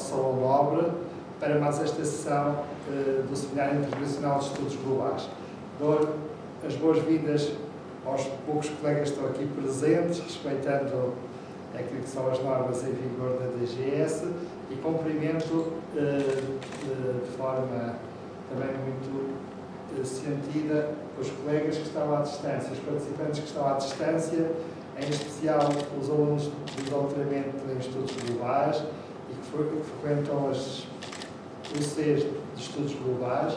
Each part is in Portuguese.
Salão Nobre para mais esta sessão do Seminário Internacional de Estudos Globais. Dou as boas-vindas aos poucos colegas que estão aqui presentes, respeitando aquilo que são as normas em vigor da DGS, e cumprimento de forma também muito sentida os colegas que estão à distância, os participantes que estão à distância, em especial os alunos do doutoramento em estudos globais e que frequentam os Cs de estudos globais,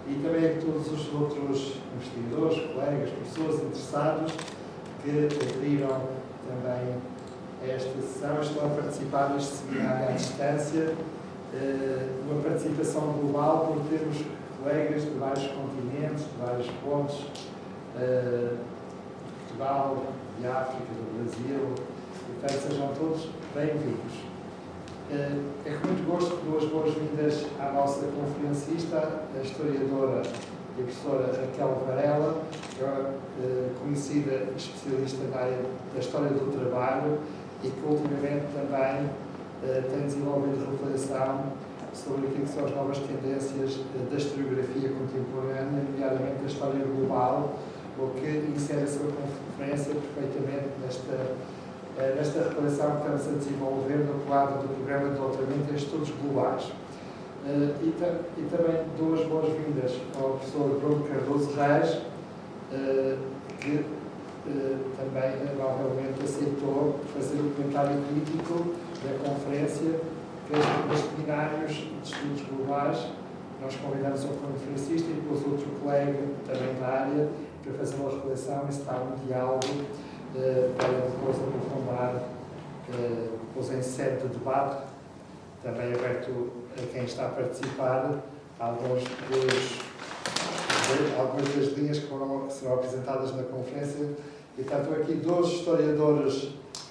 e também todos os outros investigadores, colegas, pessoas interessados que aderiram também a esta sessão, estão a participar neste seminário à distância, uma participação global, por termos colegas de vários continentes, de vários pontos, de Portugal, de África, do Brasil, e portanto sejam todos bem-vindos. É com muito gosto que dou as boas-vindas à nossa conferencista, a historiadora e professora Raquel Varela, conhecida especialista na área da história do trabalho e que ultimamente também tem desenvolvido reflexão sobre aquilo que são as novas tendências da historiografia contemporânea, nomeadamente da história global, o que insere a sua conferência perfeitamente nesta reflexão que estamos a desenvolver no quadro do programa de doutoramento em estudos globais. E também dou as boas-vindas ao professor Bruno Cardoso Reis, que também amavelmente aceitou fazer o comentário crítico da conferência, que nos seminários de estudos globais nós convidamos o conferencista e depois outro colega também da área para fazer uma reflexão e estar um diálogo para depois aprofundar, depois em sede de debate, também aberto a quem está a participar, algumas das linhas que serão apresentadas na conferência. E, portanto, aqui dois historiadores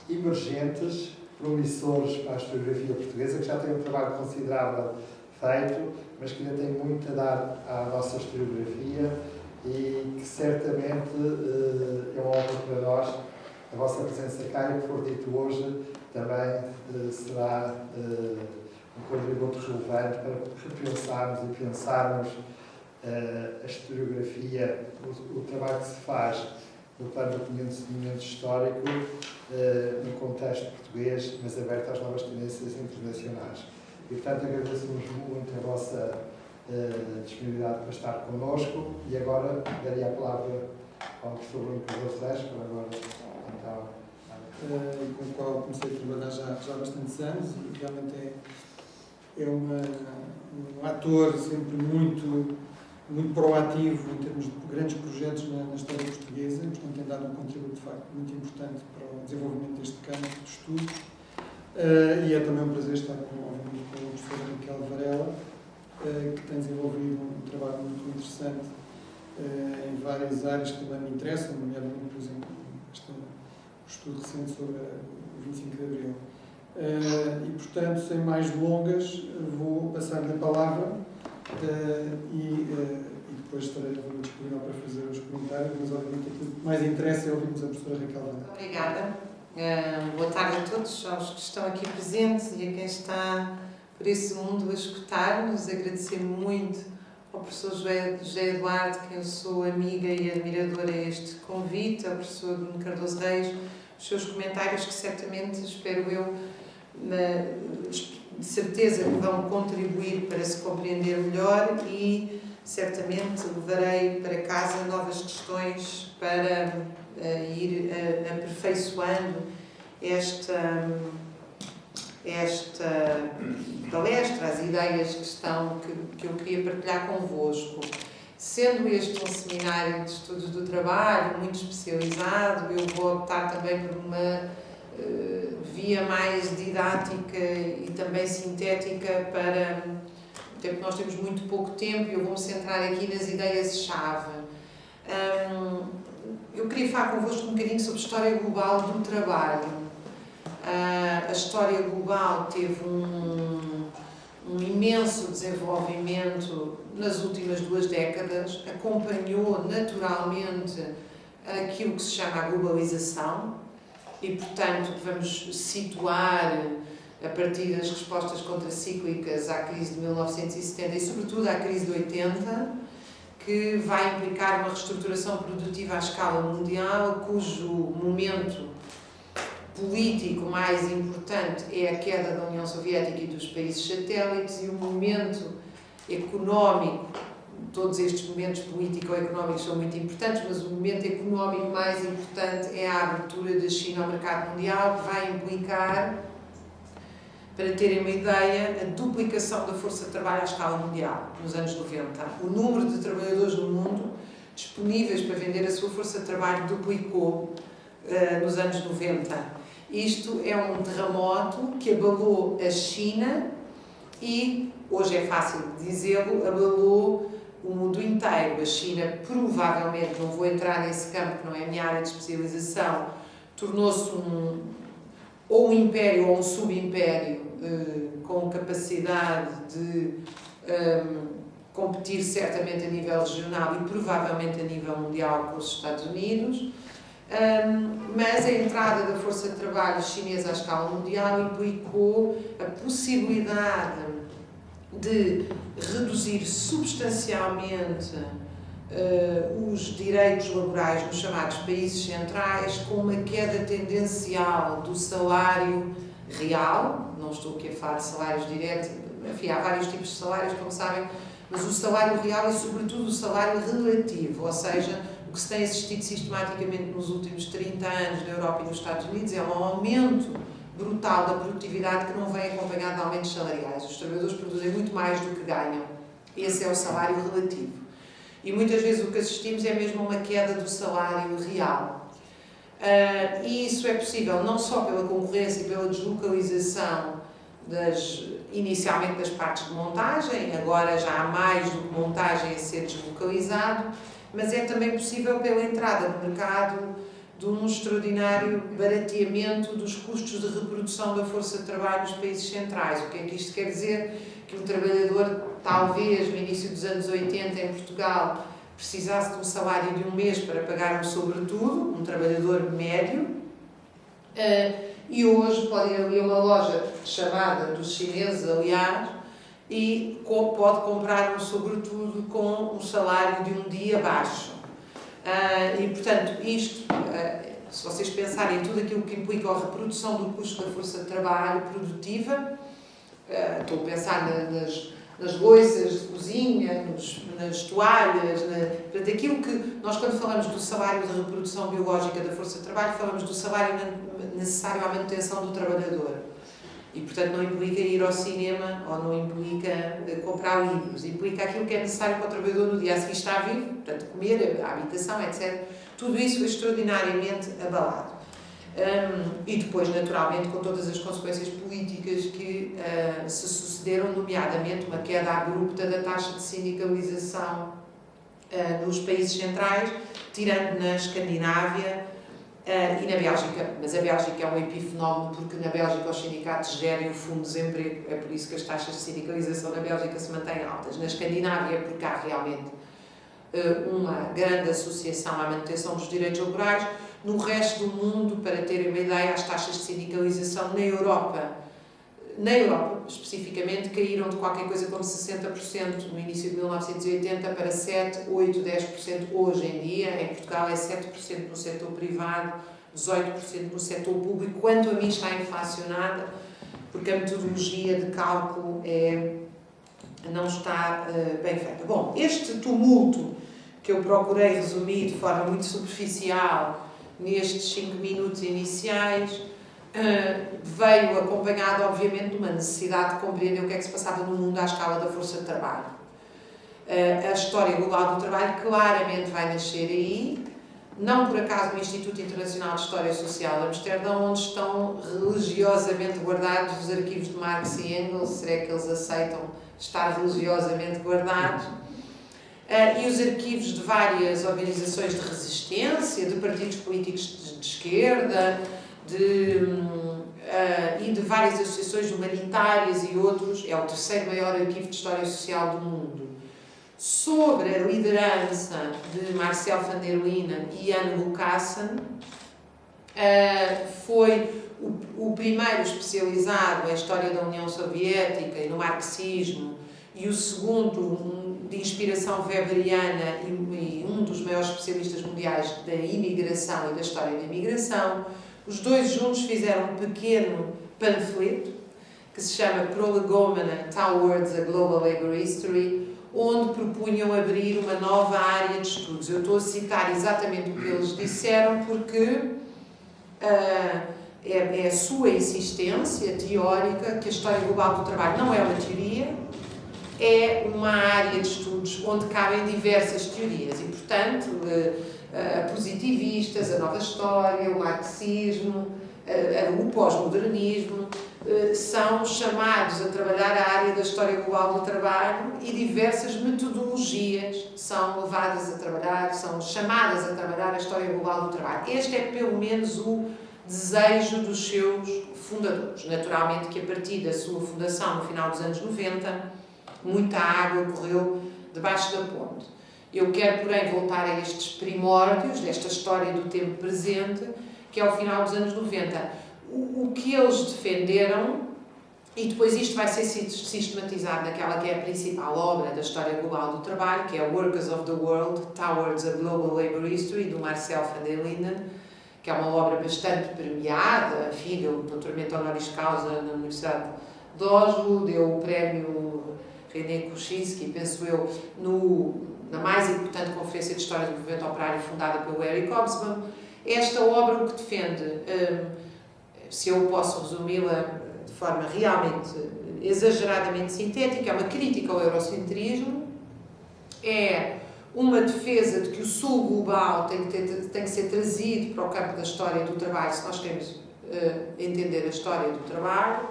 emergentes, promissores para a historiografia portuguesa, que já têm um trabalho considerável feito, mas que ainda têm muito a dar à nossa historiografia e que certamente é uma honra para nós a vossa presença cá, e o que for dito hoje também será um contributo relevante para repensarmos e pensarmos a historiografia, o trabalho que se faz no plano do conhecimento histórico no contexto português, mas aberto às novas tendências internacionais. E, portanto, agradecemos muito a vossa disponibilidade para estar connosco, e agora daria a palavra ao professor Bruno Cardoso Reis, para agora, então... com o qual comecei a trabalhar já há bastantes anos, e realmente é um ator sempre muito proativo em termos de grandes projetos na história portuguesa, portanto tem dado um contributo de facto muito importante para o desenvolvimento deste campo de estudo, e é também um prazer estar com a professora Raquel Varela, que tem desenvolvido um trabalho muito interessante em várias áreas que também me interessam, nomeadamente, por exemplo, o estudo recente sobre o 25 de Abril. E, portanto, sem mais delongas, vou passar-lhe a palavra e depois estarei disponível para fazer os comentários, mas obviamente aquilo que mais interessa é ouvirmos a professora Raquel Varela. Obrigada. Boa tarde a todos, aos que estão aqui presentes e a quem está por esse mundo a escutar-nos. Agradecer muito ao professor José Eduardo, que eu sou amiga e admiradora, a este convite, ao professor Bruno Cardoso Reis, os seus comentários que certamente, espero eu, de certeza que vão contribuir para se compreender melhor, e certamente levarei para casa novas questões para ir aperfeiçoando esta palestra, as ideias que eu queria partilhar convosco. Sendo este um seminário de estudos do trabalho muito especializado, eu vou optar também por uma via mais didática e também sintética, até porque nós temos muito pouco tempo, e eu vou-me centrar aqui nas ideias-chave. Eu queria falar convosco um bocadinho sobre a história global do trabalho. A história global teve um imenso desenvolvimento nas últimas 2 décadas, acompanhou naturalmente aquilo que se chama a globalização, e, portanto, vamos situar a partir das respostas contracíclicas à crise de 1970 e, sobretudo, à crise de 80, que vai implicar uma reestruturação produtiva à escala mundial, cujo momento político mais importante é a queda da União Soviética e dos países satélites, e o momento económico, todos estes momentos político-económicos são muito importantes, mas o momento económico mais importante é a abertura da China ao mercado mundial, que vai implicar, para terem uma ideia, a duplicação da força de trabalho à escala mundial, nos anos 90. O número de trabalhadores no mundo disponíveis para vender a sua força de trabalho duplicou nos anos 90. Isto é um terremoto que abalou a China e, hoje é fácil de dizê-lo, abalou o mundo inteiro. A China provavelmente, não vou entrar nesse campo que não é a minha área de especialização, tornou-se ou um império ou um subimpério com capacidade de competir certamente a nível regional e provavelmente a nível mundial com os Estados Unidos. Mas a entrada da força de trabalho chinesa à escala mundial implicou a possibilidade de reduzir substancialmente os direitos laborais nos chamados países centrais, com uma queda tendencial do salário real. Não estou aqui a falar de salários diretos, enfim, há vários tipos de salários, como sabem, mas o salário real e, sobretudo, o salário relativo, ou seja, o que se tem assistido sistematicamente nos últimos 30 anos na Europa e nos Estados Unidos é um aumento brutal da produtividade que não vem acompanhado de aumentos salariais. Os trabalhadores produzem muito mais do que ganham. Esse é o salário relativo. E muitas vezes o que assistimos é mesmo uma queda do salário real. E isso é possível não só pela concorrência e pela deslocalização inicialmente das partes de montagem, agora já há mais do que montagem a ser deslocalizado, mas é também possível pela entrada no mercado de um extraordinário barateamento dos custos de reprodução da força de trabalho nos países centrais. O que é que isto quer dizer? Que um trabalhador, talvez no início dos anos 80 em Portugal, precisasse de um salário de um mês para pagar um sobretudo, um trabalhador médio, e hoje pode ir ali a uma loja chamada dos chineses, aliás, e pode comprar um sobretudo com um salário de um dia baixo. E, portanto, isto, se vocês pensarem em tudo aquilo que implica a reprodução do custo da força de trabalho produtiva, estou a pensar nas louças de cozinha, nas toalhas, portanto, aquilo que nós, quando falamos do salário de reprodução biológica da força de trabalho, falamos do salário necessário à manutenção do trabalhador. E, portanto, não implica ir ao cinema ou não implica comprar livros. Implica aquilo que é necessário para o trabalhador no dia a seguir estar vivo, portanto, comer, a habitação, etc. Tudo isso foi extraordinariamente abalado. E depois, naturalmente, com todas as consequências políticas que se sucederam, nomeadamente uma queda abrupta da taxa de sindicalização nos países centrais, tirando na Escandinávia e na Bélgica. Mas a Bélgica é um epifenómeno, porque na Bélgica os sindicatos gerem o fundo de desemprego, é por isso que as taxas de sindicalização na Bélgica se mantêm altas. Na Escandinávia, porque há realmente uma grande associação à manutenção dos direitos laborais. No resto do mundo, para terem uma ideia, as taxas de sindicalização na Europa especificamente, caíram de qualquer coisa como 60% no início de 1980 para 7%, 8%, 10% hoje em dia. Em Portugal é 7% no setor privado, 18% no setor público. Quanto a mim está inflacionada, porque a metodologia de cálculo não está bem feita. Bom, este tumulto que eu procurei resumir de forma muito superficial nestes 5 minutos iniciais, veio acompanhado, obviamente, de uma necessidade de compreender o que é que se passava no mundo à escala da força de trabalho. A história global do trabalho claramente vai nascer aí, não por acaso no Instituto Internacional de História Social de Amsterdão, onde estão religiosamente guardados os arquivos de Marx e Engels. Será que eles aceitam estar religiosamente guardados? E os arquivos de várias organizações de resistência, de partidos políticos de esquerda, e de várias associações humanitárias e outros. É o terceiro maior arquivo de história social do mundo. Sobre a liderança de Marcel van der Linden e Anne Lucassen, Foi o primeiro especializado em História da União Soviética e no marxismo, e o segundo de inspiração weberiana e um dos maiores especialistas mundiais da imigração e da história da imigração. Os dois juntos fizeram um pequeno panfleto que se chama Prolegomena Towards a Global Labour History, onde propunham abrir uma nova área de estudos. Eu estou a citar exatamente o que eles disseram porque é a sua insistência teórica que a história global do trabalho não é uma teoria, é uma área de estudos onde cabem diversas teorias e, portanto, positivistas, a nova história, o marxismo, o pós-modernismo, são chamados a trabalhar a área da história global do trabalho e diversas metodologias são levadas a trabalhar, são chamadas a trabalhar a história global do trabalho. Este é, pelo menos, o desejo dos seus fundadores. Naturalmente que a partir da sua fundação, no final dos anos 90, muita água correu debaixo da ponte. Eu quero, porém, voltar a estes primórdios desta história do tempo presente, que é o final dos anos 90. O que eles defenderam, e depois isto vai ser sistematizado naquela que é a principal obra da história global do trabalho, que é Workers of the World, Towards a Global Labour History, do Marcel van der Linden, que é uma obra bastante premiada, filho do doutoramento honoris causa na Universidade de Oslo, deu o prémio René Kuczynski, penso eu, na mais importante conferência de História do Movimento Operário fundada pelo Eric Hobsbawm. Esta obra o que defende, se eu posso resumi-la de forma realmente exageradamente sintética, é uma crítica ao eurocentrismo, é uma defesa de que o sul global tem que ser trazido para o campo da história do trabalho, se nós queremos entender a história do trabalho,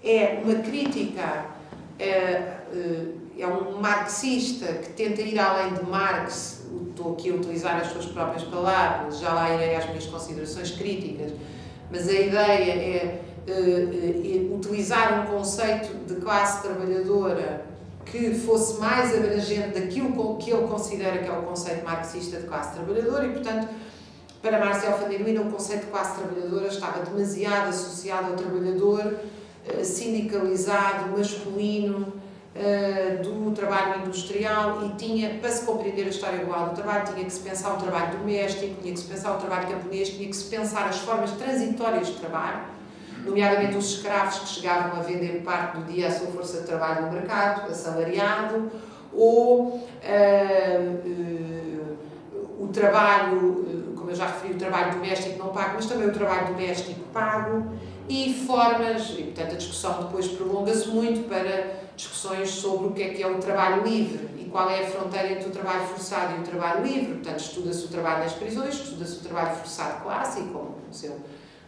é uma crítica, é um marxista que tenta ir além de Marx. Estou aqui a utilizar as suas próprias palavras, já lá irei às minhas considerações críticas, mas a ideia é utilizar um conceito de classe trabalhadora que fosse mais abrangente daquilo que ele considera que é o conceito marxista de classe trabalhadora e, portanto, para Marcel van der Linden, o conceito de classe trabalhadora estava demasiado associado ao trabalhador sindicalizado, masculino, do trabalho industrial, e tinha, para se compreender a história global do trabalho, tinha que se pensar o trabalho doméstico, tinha que se pensar o trabalho camponês, tinha que se pensar as formas transitórias de trabalho, nomeadamente os escravos que chegavam a vender parte do dia a sua força de trabalho no mercado, assalariado, ou o trabalho, como eu já referi, o trabalho doméstico não pago, mas também o trabalho doméstico pago, e formas, e portanto a discussão depois prolonga-se muito para discussões sobre o que é o trabalho livre e qual é a fronteira entre o trabalho forçado e o trabalho livre. Portanto, estuda-se o trabalho nas prisões, estuda-se o trabalho forçado clássico,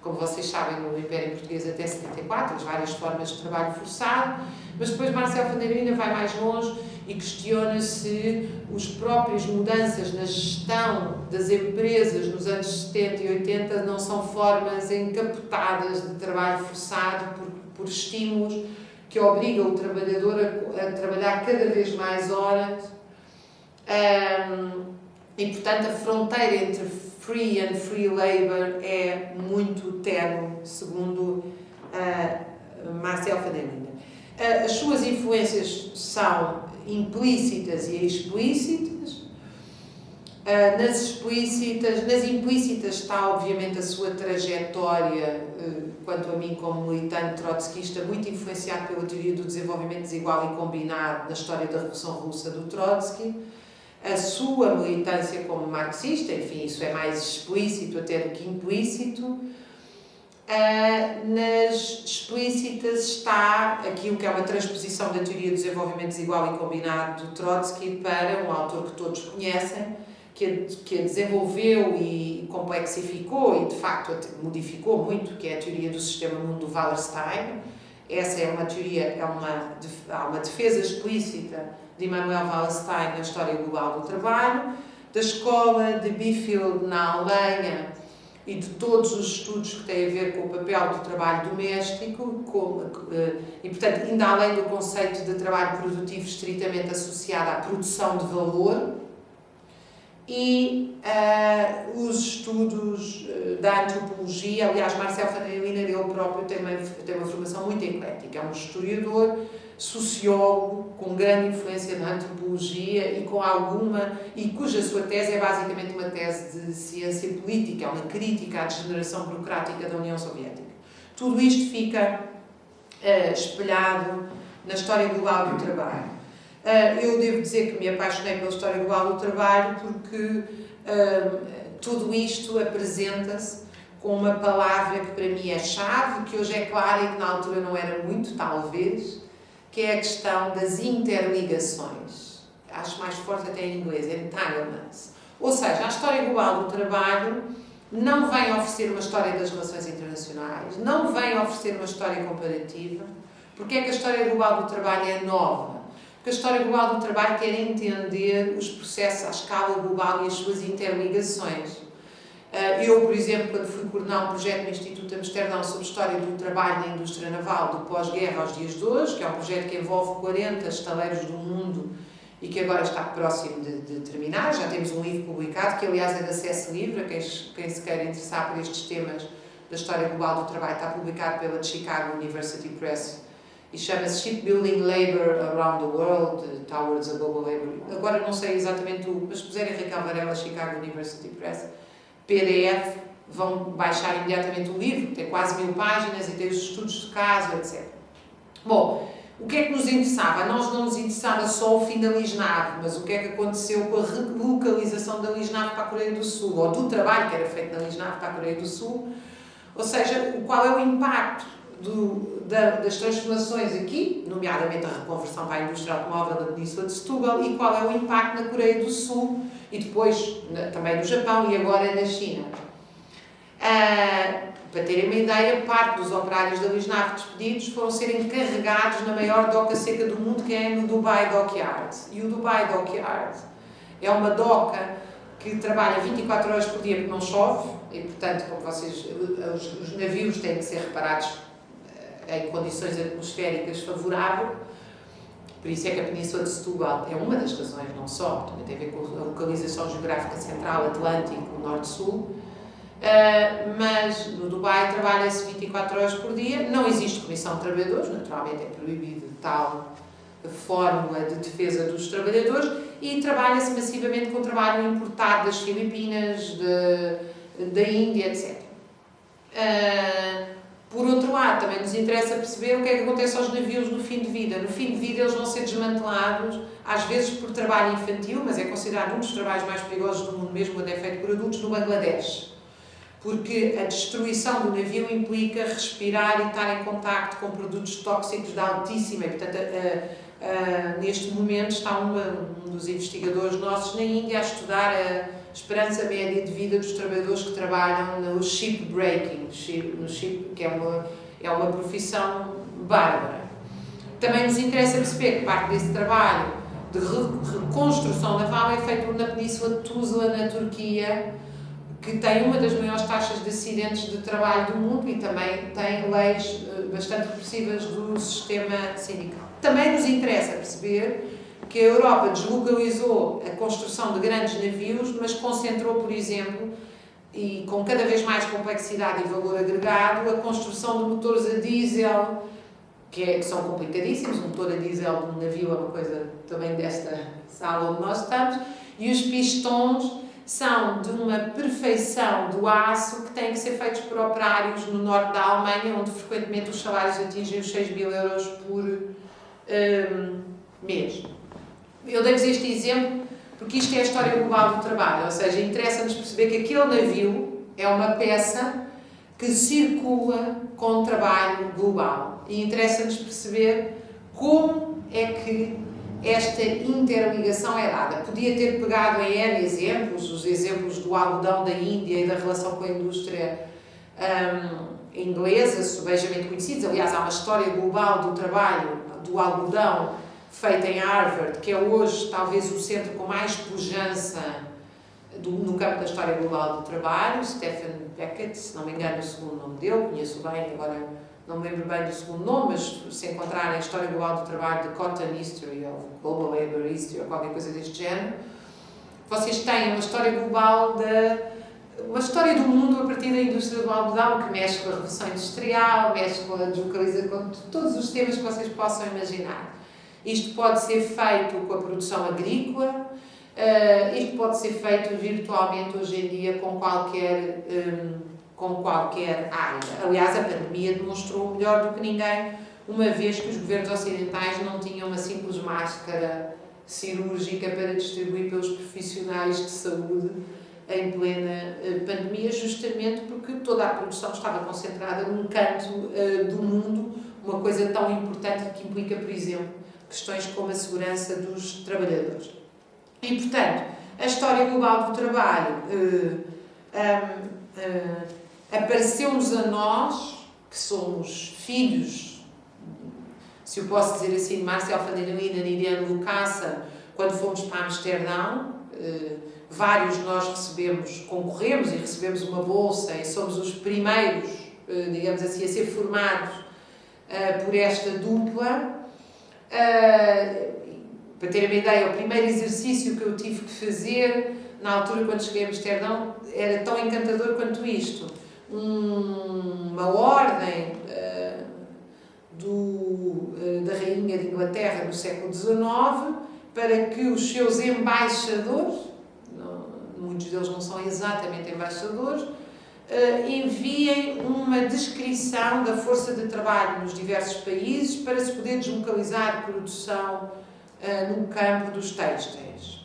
como vocês sabem, no Império Português até 74, as várias formas de trabalho forçado, mas depois Marcel van der Linden vai mais longe e questiona se as próprias mudanças na gestão das empresas nos anos 70 e 80 não são formas encapotadas de trabalho forçado por estímulos que obrigam o trabalhador a trabalhar cada vez mais horas. E, portanto, a fronteira entre free and free labor é muito ténue, segundo Marcel van der Linden. As suas influências são implícitas e explícitas. Nas implícitas está, obviamente, a sua trajetória, quanto a mim, como militante trotskista, muito influenciado pela teoria do desenvolvimento desigual e combinado na história da Revolução Russa do Trotsky. A sua militância como marxista, enfim, isso é mais explícito até do que implícito. Nas explícitas está aquilo que é uma transposição da teoria do desenvolvimento desigual e combinado do Trotsky para um autor que todos conhecem, que a desenvolveu e complexificou e, de facto, modificou muito, que é a teoria do sistema mundo do Wallerstein. Essa é uma teoria, há uma defesa explícita de Immanuel Wallerstein na história global do trabalho, da escola de Bifield na Alemanha e de todos os estudos que têm a ver com o papel do trabalho doméstico, e, portanto, ainda além do conceito de trabalho produtivo estritamente associado à produção de valor. e os estudos da antropologia. Aliás, Marcel van der Linden, ele próprio tem uma formação muito eclética, é um historiador, sociólogo, com grande influência na antropologia e cuja sua tese é basicamente uma tese de ciência política, uma crítica à degeneração burocrática da União Soviética. Tudo isto fica espelhado na história global do trabalho. Eu devo dizer que me apaixonei pela história global do trabalho porque tudo isto apresenta-se com uma palavra que para mim é chave, que hoje é clara e que na altura não era muito, talvez, que é a questão das interligações. Acho mais forte até em inglês, entanglements. Ou seja, a história global do trabalho não vem oferecer uma história das relações internacionais, não vem oferecer uma história comparativa. Porque é que a história global do trabalho é nova? Porque a história global do trabalho quer entender os processos à escala global e as suas interligações. Eu, por exemplo, quando fui coordenar um projeto no Instituto de Amsterdão sobre história do trabalho na indústria naval do pós-guerra aos dias de hoje, que é um projeto que envolve 40 estaleiros do mundo e que agora está próximo de terminar, já temos um livro publicado, que aliás é de acesso livre, a quem se quer interessar por estes temas da história global do trabalho, está publicado pela Chicago University Press e chama-se Shipbuilding Labor Around the World, Towards a Global Labor. Agora não sei exatamente mas se puserem Raquel Varela, Chicago University Press, PDF, vão baixar imediatamente o livro, que tem quase 1000 páginas e tem os estudos de caso, etc. Bom, o que é que nos interessava? A nós não nos interessava só o fim da LISNAV, mas o que é que aconteceu com a relocalização da LISNAV para a Coreia do Sul, ou do trabalho que era feito na LISNAV para a Coreia do Sul, ou seja, qual é o impacto das transformações aqui, nomeadamente a reconversão para a indústria automóvel da Península de Setúbal, e qual é o impacto na Coreia do Sul e depois também no Japão e agora na China. Para terem uma ideia, parte dos operários da LISNAV despedidos foram ser encarregados na maior doca seca do mundo, que é no Dubai Dockyard. E o Dubai Dockyard é uma doca que trabalha 24 horas por dia porque não chove, e portanto, como vocês, os navios têm que ser reparados em condições atmosféricas favoráveis. Por isso é que a Península de Setúbal é uma das razões, não só, também tem a ver com a localização geográfica central, Atlântico, Norte-Sul, mas no Dubai trabalha-se 24 horas por dia, não existe comissão de trabalhadores, naturalmente é proibido tal fórmula de defesa dos trabalhadores, e trabalha-se massivamente com trabalho importado das Filipinas, da Índia, etc. Por outro lado, também nos interessa perceber o que é que acontece aos navios no fim de vida. No fim de vida eles vão ser desmantelados, às vezes por trabalho infantil, mas é considerado um dos trabalhos mais perigosos do mundo, mesmo quando é feito por adultos, no Bangladesh. Porque a destruição do navio implica respirar e estar em contacto com produtos tóxicos de altíssima, e portanto neste momento está um dos investigadores nossos na Índia a estudar a esperança média de vida dos trabalhadores que trabalham no shipbreaking, que é uma profissão bárbara. Também nos interessa perceber que parte desse trabalho de reconstrução naval é feito na Península de Tuzla, na Turquia, que tem uma das maiores taxas de acidentes de trabalho do mundo e também tem leis bastante repressivas do sistema sindical. Também nos interessa perceber que a Europa deslocalizou a construção de grandes navios, mas concentrou, por exemplo, e com cada vez mais complexidade e valor agregado, a construção de motores a diesel, que são complicadíssimos. O motor a diesel de um navio é uma coisa também desta sala onde nós estamos, e os pistões são de uma perfeição do aço que têm que ser feitos por operários no norte da Alemanha, onde frequentemente os salários atingem os 6.000 euros por mês. Eu dei-vos este exemplo porque isto é a história global do trabalho, ou seja, interessa-nos perceber que aquele navio é uma peça que circula com trabalho global e interessa-nos perceber como é que esta interligação é dada. Podia ter pegado em N exemplos, os exemplos do algodão da Índia e da relação com a indústria inglesa, subejamente conhecidos. Aliás, há uma história global do trabalho do algodão feita em Harvard, que é hoje talvez o centro com mais pujança no campo da história global do trabalho. Stephen Beckett, se não me engano, o segundo nome dele, conheço bem, agora não me lembro bem do segundo nome, mas se encontrarem a história global do trabalho de Cotton History ou Global Labor History ou qualquer coisa deste género, vocês têm uma história global uma história do mundo a partir da indústria do algodão, que mexe com a Revolução Industrial, mexe com a deslocalização, com todos os temas que vocês possam imaginar. Isto pode ser feito com a produção agrícola, isto pode ser feito virtualmente hoje em dia com qualquer área. Aliás, a pandemia demonstrou melhor do que ninguém, uma vez que os governos ocidentais não tinham uma simples máscara cirúrgica para distribuir pelos profissionais de saúde em plena pandemia, justamente porque toda a produção estava concentrada num canto do mundo, uma coisa tão importante que implica, por exemplo, questões como a segurança dos trabalhadores. E, portanto, a história global do trabalho apareceu-nos a nós, que somos filhos, se eu posso dizer assim, de Marcel van der Linden e de Anne Lukasa, quando fomos para Amsterdão. Vários de nós concorremos e recebemos uma bolsa e somos os primeiros, digamos assim, a ser formados por esta dupla. Para terem uma ideia, o primeiro exercício que eu tive que fazer, na altura quando cheguei a Amsterdão, era tão encantador quanto isto. Uma ordem da Rainha de Inglaterra no século XIX para que os seus embaixadores, muitos deles não são exatamente embaixadores, enviem uma descrição da força de trabalho nos diversos países para se poder deslocalizar produção no campo dos têxteis.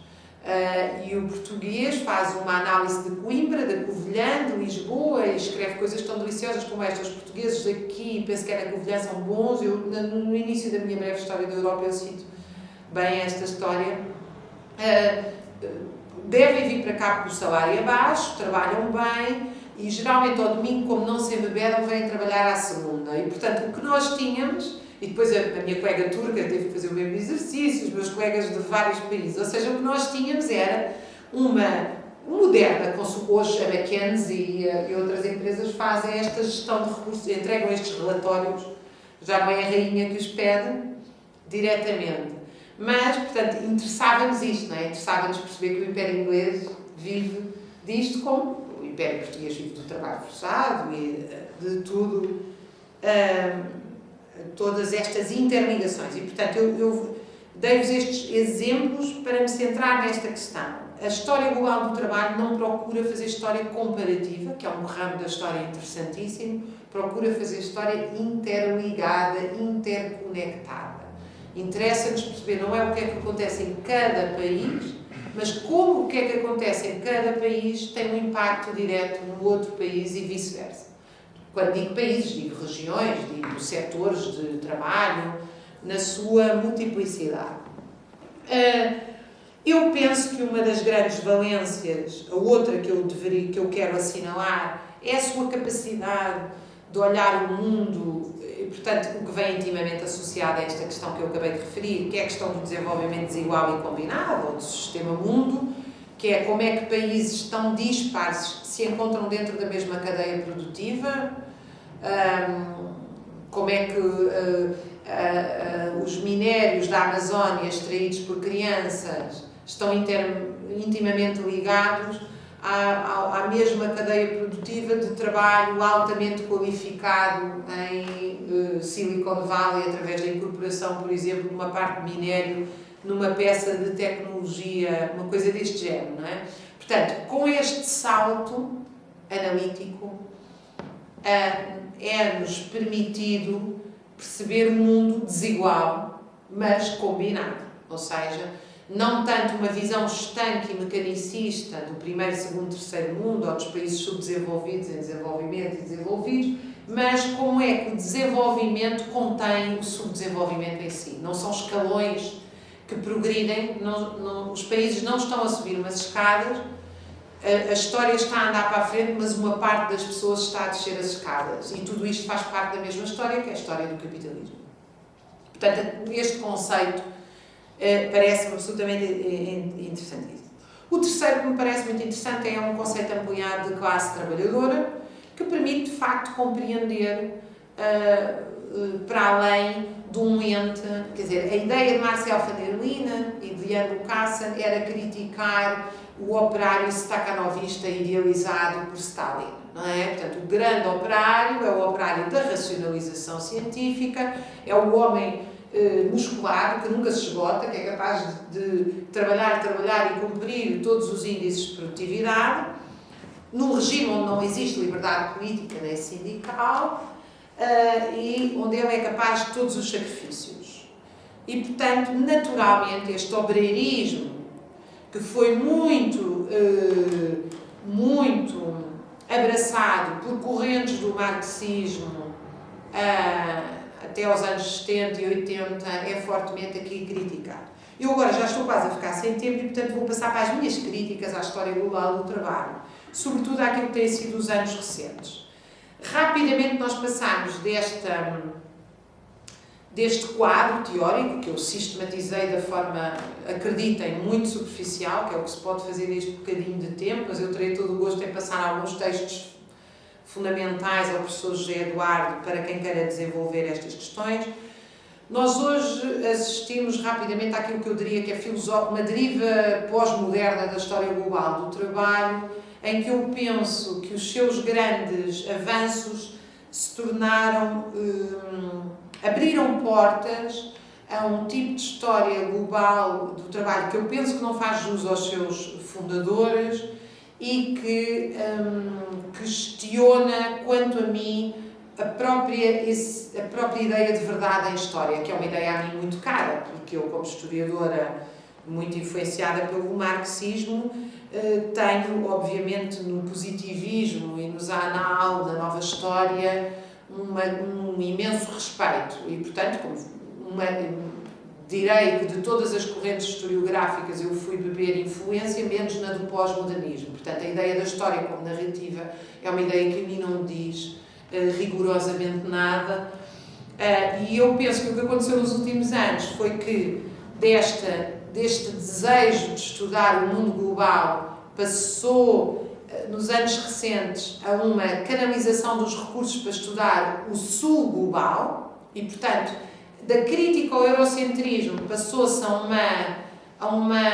E o português faz uma análise de Coimbra, da Covilhã, de Lisboa, e escreve coisas tão deliciosas como estas. Os portugueses aqui, penso que é na Covilhã, são bons. Eu, no início da minha breve história da Europa, eu cito bem esta história. Devem vir para cá porque o salário é baixo, trabalham bem e geralmente ao domingo, como não se embeberam, vêm trabalhar à segunda. E portanto, o que nós tínhamos, e depois a minha colega turca teve que fazer o mesmo exercício, os meus colegas de vários países, ou seja, o que nós tínhamos era uma moderna, hoje a McKinsey e outras empresas fazem esta gestão de recursos, entregam estes relatórios, já não é a rainha que os pede diretamente. Mas, portanto, interessava-nos isto, não é? Interessava-nos perceber que o Império Inglês vive disto, como o Império Português vive do trabalho forçado e de tudo, todas estas interligações. E, portanto, eu dei-vos estes exemplos para me centrar nesta questão. A história global do trabalho não procura fazer história comparativa, que é um ramo da história interessantíssimo, procura fazer história interligada, interconectada. Interessa-nos perceber não é o que é que acontece em cada país, mas como o que é que acontece em cada país tem um impacto direto no outro país e vice-versa. Quando digo países, digo regiões, digo setores de trabalho, na sua multiplicidade. Eu penso que uma das grandes valências, a outra que eu quero assinalar, é a sua capacidade de olhar o mundo, e, portanto, o que vem intimamente associado a esta questão que eu acabei de referir, que é a questão do desenvolvimento desigual e combinado, ou do sistema mundo, que é como é que países tão dispares se encontram dentro da mesma cadeia produtiva, como é que os minérios da Amazónia extraídos por crianças estão intimamente ligados à mesma cadeia produtiva de trabalho altamente qualificado em Silicon Valley, através da incorporação, por exemplo, de uma parte de minério numa peça de tecnologia, uma coisa deste género, não é? Portanto, com este salto analítico, é-nos permitido perceber um mundo desigual, mas combinado, ou seja, não tanto uma visão estanque e mecanicista do primeiro, segundo, terceiro mundo, ou dos países subdesenvolvidos, em desenvolvimento e desenvolvidos, mas como é que o desenvolvimento contém o subdesenvolvimento em si. Não são escalões que progridem, os países não estão a subir umas escadas, a história está a andar para a frente, mas uma parte das pessoas está a descer as escadas. E tudo isto faz parte da mesma história, que é a história do capitalismo. Portanto, este conceito parece-me absolutamente interessantíssimo. O terceiro que me parece muito interessante é um conceito ampliado de classe trabalhadora, que permite, de facto, compreender para além de um ente, quer dizer, a ideia de Marcel van der Linden e de Jan Lucassen era criticar o operário staccanovista idealizado por Stalin, não é? Portanto, o grande operário é o operário da racionalização científica, é o homem musculado, que nunca se esgota, que é capaz de trabalhar e cumprir todos os índices de produtividade, num regime onde não existe liberdade política nem sindical, e onde ele é capaz de todos os sacrifícios. E, portanto, naturalmente, este obreirismo, que foi muito abraçado por correntes do marxismo até aos anos 70 e 80, é fortemente aqui criticado. Eu agora já estou quase a ficar sem tempo e, portanto, vou passar para as minhas críticas à história global do trabalho, sobretudo àquilo que têm sido os anos recentes. Rapidamente nós passamos deste quadro teórico, que eu sistematizei da forma, acreditem, muito superficial, que é o que se pode fazer neste bocadinho de tempo, mas eu terei todo o gosto em passar alguns textos fundamentais ao professor José Eduardo para quem queira desenvolver estas questões. Nós hoje assistimos rapidamente àquilo que eu diria que é uma deriva pós-moderna da história global do trabalho, em que eu penso que os seus grandes avanços se tornaram, abriram portas a um tipo de história global do trabalho que eu penso que não faz jus aos seus fundadores e que questiona, quanto a mim, a própria ideia de verdade em história, que é uma ideia a mim muito cara, porque eu, como historiadora muito influenciada pelo marxismo, tenho, obviamente, no positivismo e no Zahnal, na nova história, um imenso respeito. E, portanto, direi que de todas as correntes historiográficas eu fui beber influência, menos na do pós-modernismo. Portanto, a ideia da história como narrativa é uma ideia que a mim não me diz rigorosamente nada. E eu penso que o que aconteceu nos últimos anos foi que deste desejo de estudar o mundo global passou, nos anos recentes, a uma canalização dos recursos para estudar o sul global e, portanto, da crítica ao eurocentrismo passou-se a uma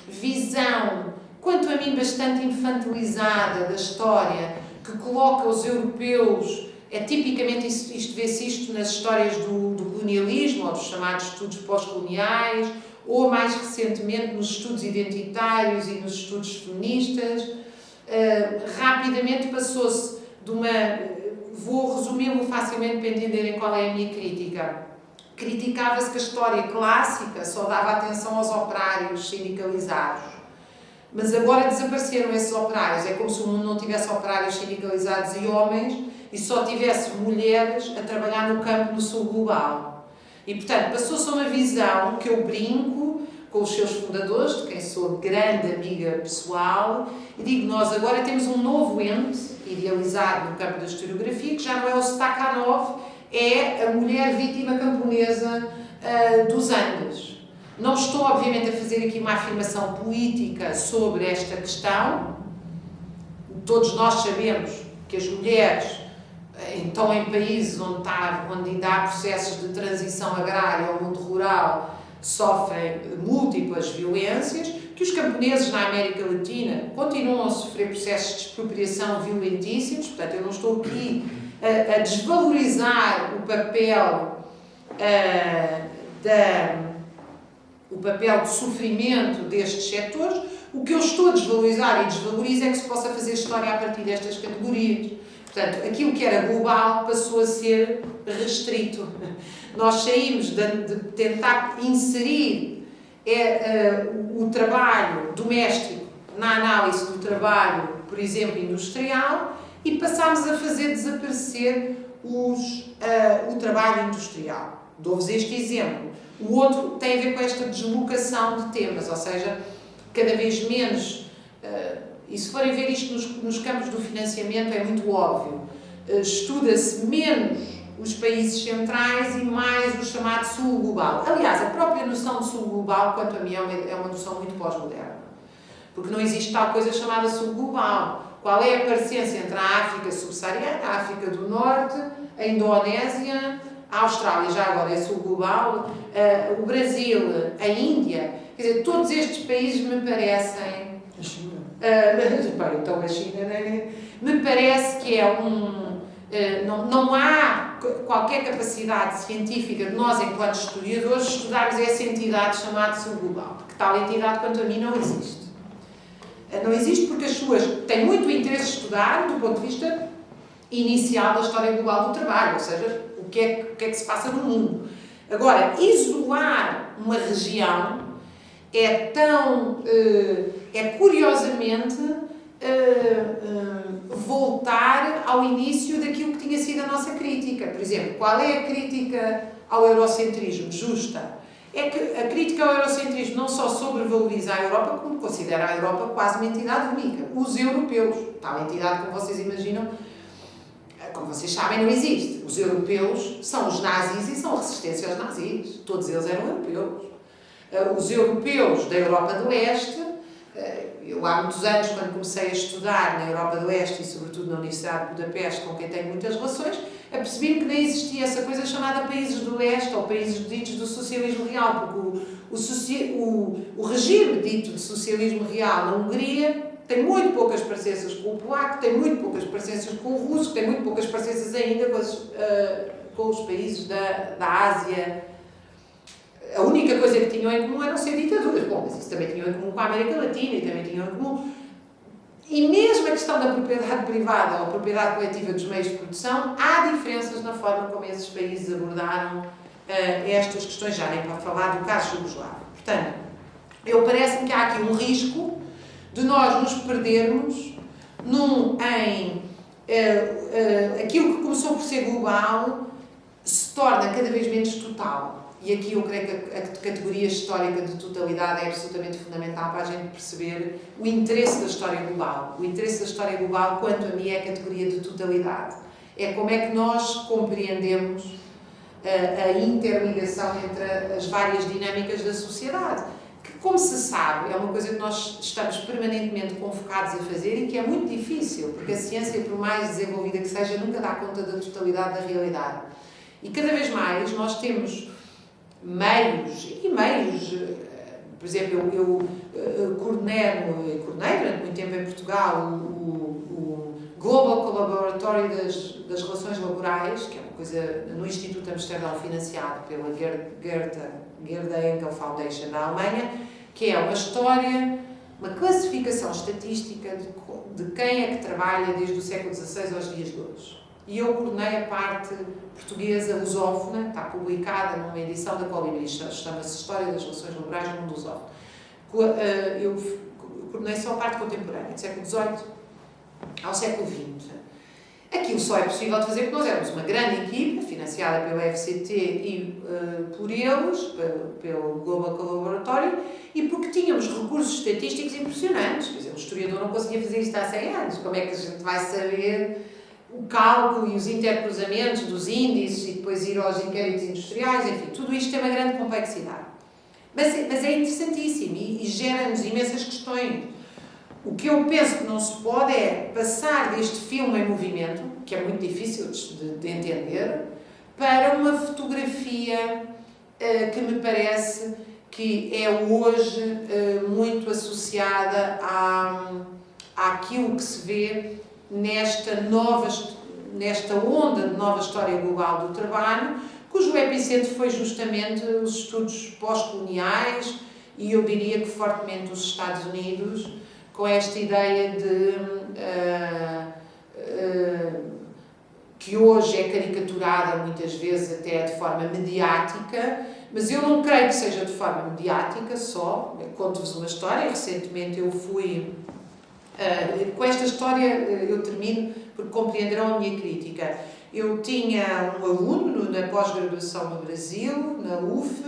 visão, quanto a mim, bastante infantilizada da história, que coloca os europeus, tipicamente isto vê-se isto nas histórias do colonialismo, ou dos chamados estudos pós-coloniais, ou mais recentemente nos estudos identitários e nos estudos feministas. Rapidamente passou-se de uma... Vou resumi-lo facilmente para entenderem qual é a minha crítica. Criticava-se que a história clássica só dava atenção aos operários sindicalizados. Mas agora desapareceram esses operários. É como se o mundo não tivesse operários sindicalizados e homens e só tivesse mulheres a trabalhar no campo no sul global. E, portanto, passou-se a uma visão que eu brinco com os seus fundadores, de quem sou grande amiga pessoal, e digo, nós agora temos um novo ente, idealizado no campo da historiografia, que já não é o Stakhanov, é a mulher vítima camponesa dos Andes. Não estou, obviamente, a fazer aqui uma afirmação política sobre esta questão. Todos nós sabemos que as mulheres, então em países onde ainda há processos de transição agrária ao mundo rural, sofrem múltiplas violências, que os camponeses na América Latina continuam a sofrer processos de expropriação violentíssimos. Portanto, eu não estou aqui a desvalorizar o papel de sofrimento destes setores. O que eu estou a desvalorizar e desvalorizo é que se possa fazer história a partir destas categorias. Portanto, aquilo que era global passou a ser restrito. Nós saímos de tentar inserir o trabalho doméstico na análise do trabalho, por exemplo, industrial, e passámos a fazer desaparecer o trabalho industrial. Dou-vos este exemplo. O outro tem a ver com esta deslocação de temas, ou seja, cada vez menos, e se forem ver isto nos campos do financiamento é muito óbvio, estuda-se menos os países centrais e mais o chamado sul global. Aliás, a própria noção de sul global, quanto a mim, é uma noção muito pós-moderna. Porque não existe tal coisa chamada sul global. Qual é a parecência entre a África subsaariana, a África do Norte, a Indonésia, a Austrália, já agora é sul global, o Brasil, a Índia, quer dizer, todos estes países me parecem... A China. Bem, então a China, né? Me parece que é não há qualquer capacidade científica de nós, enquanto historiadores, estudarmos essa entidade chamada sul global, porque tal entidade, quanto a mim, não existe. Não existe porque as suas têm muito interesse em estudar do ponto de vista inicial da história global do trabalho, ou seja, o que é que se passa no mundo. Agora, isolar uma região é curiosamente voltar ao início daquilo que tinha sido a nossa crítica. Por exemplo, qual é a crítica ao eurocentrismo? Justa. É que a crítica ao eurocentrismo não só sobrevaloriza a Europa, como considera a Europa quase uma entidade única. Os europeus, tal entidade como vocês imaginam, como vocês sabem, não existe. Os europeus são os nazis e são a resistência aos nazis. Todos eles eram europeus. Os europeus da Europa do Leste, eu há muitos anos, quando comecei a estudar na Europa do Leste e sobretudo na Universidade de Budapeste, com quem tenho muitas relações, apercebi-me que nem existia essa coisa chamada países do leste ou países ditos do socialismo real, porque o regime dito de socialismo real na Hungria tem muito poucas parecenças com o polaco, tem muito poucas parecenças com o russo, tem muito poucas parecenças ainda com os países da Ásia. A única coisa que tinham em comum eram ser ditaduras. Bom, mas isso também tinham em comum com a América Latina e também tinham em comum. E mesmo a questão da propriedade privada ou propriedade coletiva dos meios de produção, há diferenças na forma como esses países abordaram estas questões, já nem para falar do caso jugoslavo. Portanto, parece-me que há aqui um risco de nós nos perdermos aquilo que começou por ser global se torna cada vez menos total. E aqui eu creio que a categoria histórica de totalidade é absolutamente fundamental para a gente perceber o interesse da história global. O interesse da história global, quanto a mim, é a categoria de totalidade. É como é que nós compreendemos a interligação entre as várias dinâmicas da sociedade. Que, como se sabe, é uma coisa que nós estamos permanentemente convocados a fazer e que é muito difícil, porque a ciência, por mais desenvolvida que seja, nunca dá conta da totalidade da realidade. E cada vez mais nós temos meios, por exemplo, eu coordenei durante muito tempo em Portugal o Global Collaboratory das Relações Laborais, que é uma coisa no Instituto Amsterdão financiado pela Gerda Henkel Foundation da Alemanha, que é uma história, uma classificação estatística de quem é que trabalha desde o século XVI aos dias de hoje. E eu coordenei a parte portuguesa lusófona, está publicada numa edição da Colibri, chama-se História das Relações Laborais no Mundo Lusófono. Eu coordenei só a parte contemporânea, do século XVIII ao século XX. Aquilo só é possível de fazer porque nós éramos uma grande equipa, financiada pela FCT e por eles, pelo Global Collaboratory, e porque tínhamos recursos estatísticos impressionantes. Quer dizer, o historiador não conseguia fazer isto há 100 anos. Como é que a gente vai saber o cálculo e os intercruzamentos dos índices e depois ir aos inquéritos industriais, enfim, tudo isto tem uma grande complexidade. Mas é interessantíssimo e gera-nos imensas questões. O que eu penso que não se pode é passar deste filme em movimento, que é muito difícil de entender, para uma fotografia que me parece que é hoje muito associada àquilo que se vê nesta onda de nova história global do trabalho, cujo epicentro foi justamente os estudos pós-coloniais e eu diria que fortemente os Estados Unidos, com esta ideia de que hoje é caricaturada muitas vezes até de forma mediática, mas eu não creio que seja de forma mediática só. Conto-vos uma história. Recentemente eu fui... com esta história eu termino porque compreenderão a minha crítica. Eu tinha um aluno na pós-graduação no Brasil, na UF,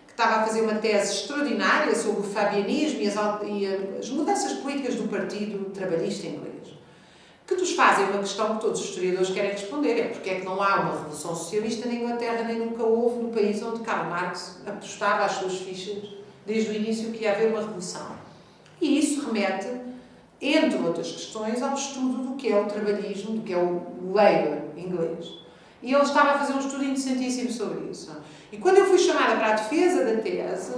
que estava a fazer uma tese extraordinária sobre o fabianismo e as mudanças políticas do Partido Trabalhista Inglês, que nos fazem uma questão que todos os historiadores querem responder: é porque é que não há uma revolução socialista na Inglaterra, nem nunca houve no país onde Karl Marx apostava as suas fichas desde o início que ia haver uma revolução. E isso remete, entre outras questões, ao estudo do que é o trabalhismo, do que é o labor inglês. E ele estava a fazer um estudo interessantíssimo sobre isso. E quando eu fui chamada para a defesa da tese,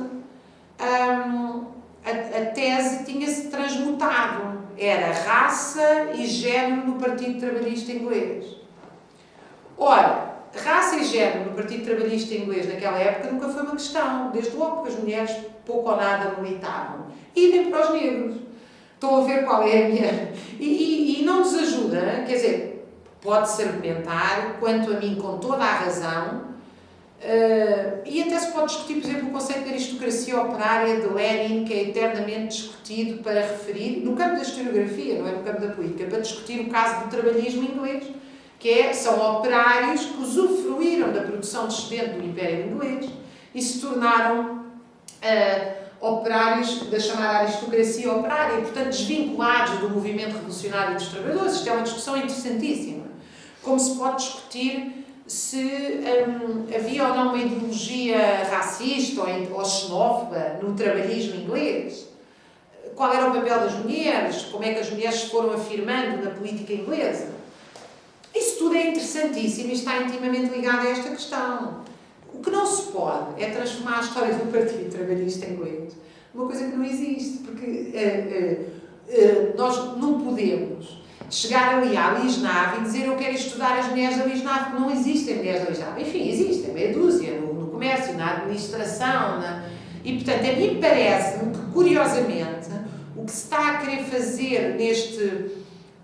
a tese tinha-se transmutado. Era raça e género no Partido Trabalhista Inglês. Ora, raça e género no Partido Trabalhista Inglês naquela época nunca foi uma questão. Desde logo que as mulheres pouco ou nada militavam. E nem para os negros. Estão a ver qual é a minha... E não nos ajuda, quer dizer, pode-se argumentar, quanto a mim, com toda a razão, e até se pode discutir, por exemplo, o conceito de aristocracia operária de Lenin, que é eternamente discutido para referir, no campo da historiografia, não é no campo da política, para discutir o caso do trabalhismo inglês, que são operários que usufruíram da produção descendente do Império Inglês e se tornaram operários da chamada aristocracia operária, e, portanto, desvinculados do movimento revolucionário dos trabalhadores. Isto é uma discussão interessantíssima. Como se pode discutir se havia ou não uma ideologia racista ou xenófoba no trabalhismo inglês. Qual era o papel das mulheres? Como é que as mulheres se foram afirmando na política inglesa? Isso tudo é interessantíssimo e está intimamente ligado a esta questão. O que não se pode é transformar a história do Partido Trabalhista Inglês numa coisa que não existe, porque nós não podemos chegar ali à Lisnave e dizer eu quero estudar as mulheres da Lisnave, porque não existem mulheres da Lisnave. Enfim, existem meia dúzia no comércio, na administração, e portanto a mim parece-me que, curiosamente, o que se está a querer fazer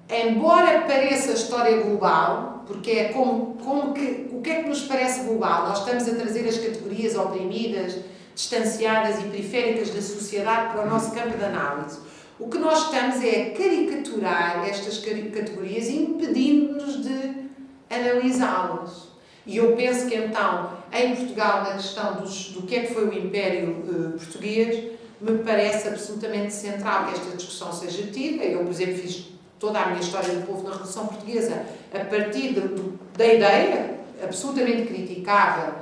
embora pareça a história global, porque é o que é que nos parece global? Nós estamos a trazer as categorias oprimidas, distanciadas e periféricas da sociedade para o nosso campo de análise. O que nós estamos é a caricaturar estas categorias, impedindo-nos de analisá-las. E eu penso que, então, em Portugal, na questão do que é que foi o Império Português, me parece absolutamente central que esta discussão seja tida. Eu, por exemplo, fiz toda a minha história do povo na Revolução Portuguesa a partir da ideia, absolutamente criticável.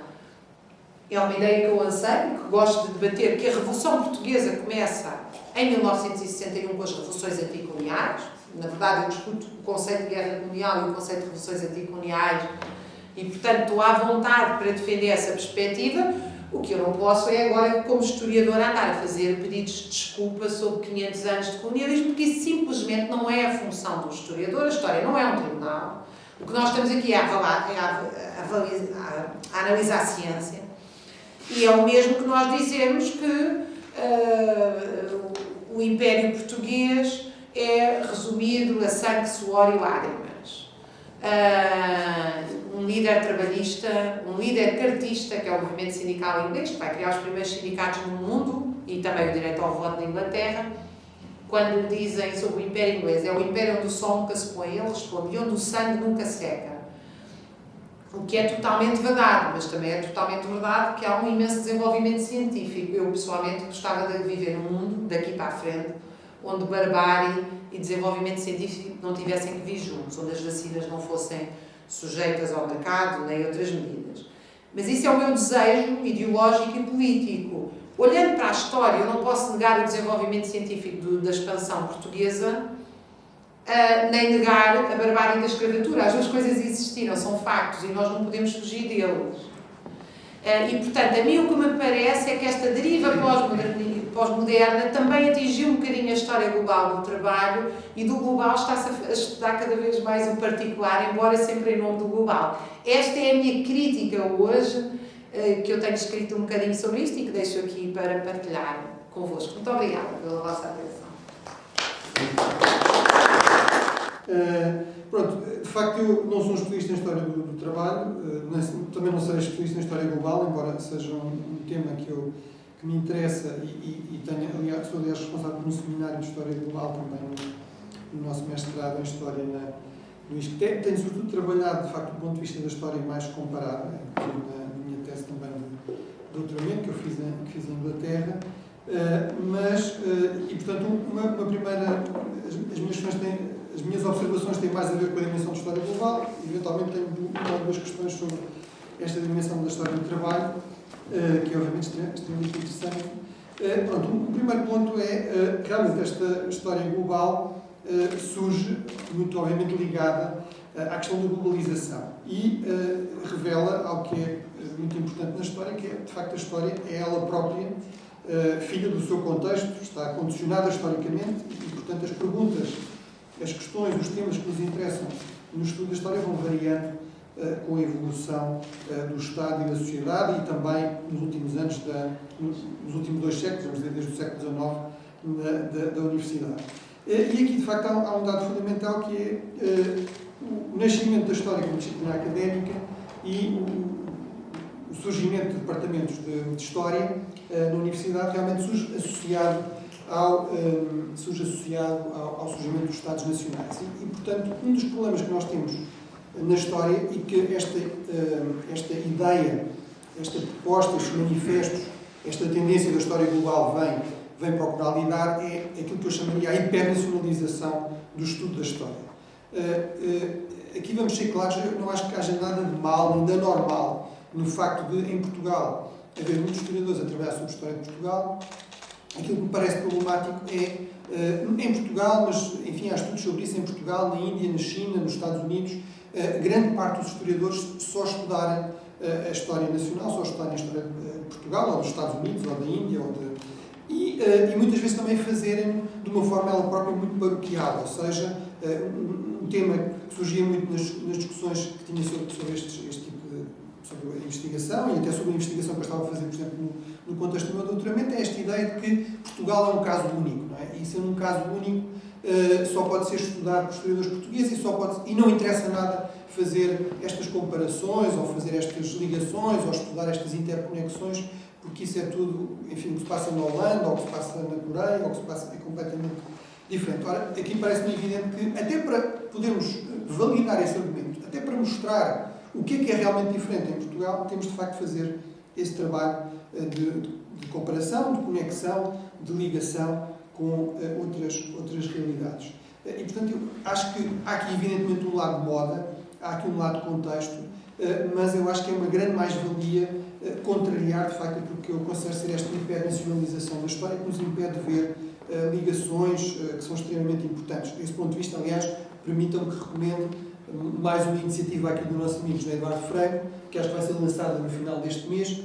É uma ideia que eu anseio, que gosto de debater, que a Revolução Portuguesa começa em 1961 com as revoluções anticoloniais. Na verdade, eu discuto o conceito de guerra colonial e o conceito de revoluções anticoloniais e, portanto, estou à vontade para defender essa perspectiva. O que eu não posso é agora, como historiadora, andar a fazer pedidos de desculpa sobre 500 anos de colonialismo, porque isso simplesmente não é a função do historiador. A história não é um tribunal. O que nós estamos aqui é a analisar a ciência. E é o mesmo que nós dizemos que o Império Português é resumido a sangue, suor e lágrimas. Um líder trabalhista, um líder cartista, que é o movimento sindical inglês, que vai criar os primeiros sindicatos no mundo, e também o direito ao voto na Inglaterra, quando lhe dizem sobre o Império Inglês, é o Império onde o sol nunca se põe, ele responde, e onde o sangue nunca seca. O que é totalmente verdade, mas também é totalmente verdade que há um imenso desenvolvimento científico. Eu, pessoalmente, gostava de viver num mundo, daqui para a frente, onde barbárie e desenvolvimento científico não tivessem que vir juntos, onde as vacinas não fossem sujeitas ao mercado, nem outras medidas. Mas isso é o meu desejo ideológico e político. Olhando para a história, eu não posso negar o desenvolvimento científico da expansão portuguesa, nem negar a barbárie da escravatura. As duas coisas existiram, são factos, e nós não podemos fugir deles. E, portanto, a mim o que me parece é que esta deriva pós-moderna também atingiu um bocadinho a história global do trabalho, e do global está-se a estudar cada vez mais o particular, embora sempre em nome do global. Esta é a minha crítica hoje, que eu tenho escrito um bocadinho sobre isto e que deixo aqui para partilhar convosco. Muito obrigada pela vossa atenção. Pronto, de facto eu não sou um especialista em História do Trabalho, também não serei especialista em História Global, embora seja um tema que me interessa e sou aliás responsável por um seminário de História Global também no nosso mestrado em História no ISCTE. Tenho sobretudo trabalhado, de facto, do ponto de vista da história mais comparada, na minha tese também de doutoramento, que eu fiz em Inglaterra, e portanto, uma primeira, as minhas observações têm mais a ver com a dimensão da história global, eventualmente tenho duas questões sobre esta dimensão da história do trabalho, que é obviamente extremamente interessante. Pronto, o primeiro ponto realmente esta história global surge muito obviamente ligada à questão da globalização e revela algo que é muito importante na história, que é, de facto, a história é ela própria filha do seu contexto, está condicionada historicamente e, portanto, as perguntas, as questões, os temas que nos interessam no estudo da história vão variando com a evolução do Estado e da sociedade e também nos últimos anos, nos últimos 2 séculos, vamos dizer, desde o século XIX, da universidade. E aqui, de facto, há um dado fundamental que é o nascimento da história como disciplina académica e o surgimento de departamentos de história na universidade realmente surge associado ao surgimento dos Estados nacionais. E, portanto, um dos problemas que nós temos na história e que esta ideia, esta proposta, estes manifestos, esta tendência da história global vem procurar lidar é aquilo que eu chamaria a hipernacionalização do estudo da história. Aqui vamos ser claros, eu não acho que haja nada de mal, nem de anormal, no facto de, em Portugal, haver muitos historiadores a trabalhar sobre a história de Portugal. Aquilo que me parece problemático é, em Portugal, mas, enfim, há estudos sobre isso em Portugal, na Índia, na China, nos Estados Unidos, grande parte dos historiadores só estudarem a história nacional, só estudarem a história de Portugal, ou dos Estados Unidos, ou da Índia, e muitas vezes também fazerem de uma forma ela própria muito paroquial, ou seja, um tema que surgia muito nas discussões que tinha sobre este tipo sobre a investigação e até sobre a investigação que eu estava a fazer, por exemplo, no contexto do meu doutoramento, é esta ideia de que Portugal é um caso único, não é? E sendo um caso único, só pode ser estudado por historiadores portugueses e não interessa nada fazer estas comparações ou fazer estas ligações ou estudar estas interconexões, porque isso é tudo, enfim, o que se passa na Holanda ou o que se passa na Coreia ou o que se passa é completamente diferente. Ora, aqui parece-me evidente que, até para podermos validar esse argumento, até para mostrar o que é realmente diferente em Portugal, temos de facto fazer esse trabalho de comparação, de conexão, de ligação com outras realidades. E, portanto, eu acho que há aqui, evidentemente, um lado de moda, há aqui um lado de contexto, mas eu acho que é uma grande mais-valia contrariar, de facto, aquilo que eu considero ser esta hipernacionalização da história, que nos impede de ver ligações que são extremamente importantes. Desse ponto de vista, aliás, permitam-me que recomendo mais uma iniciativa aqui do nosso amigo José Eduardo Franco, que acho que vai ser lançada no final deste mês,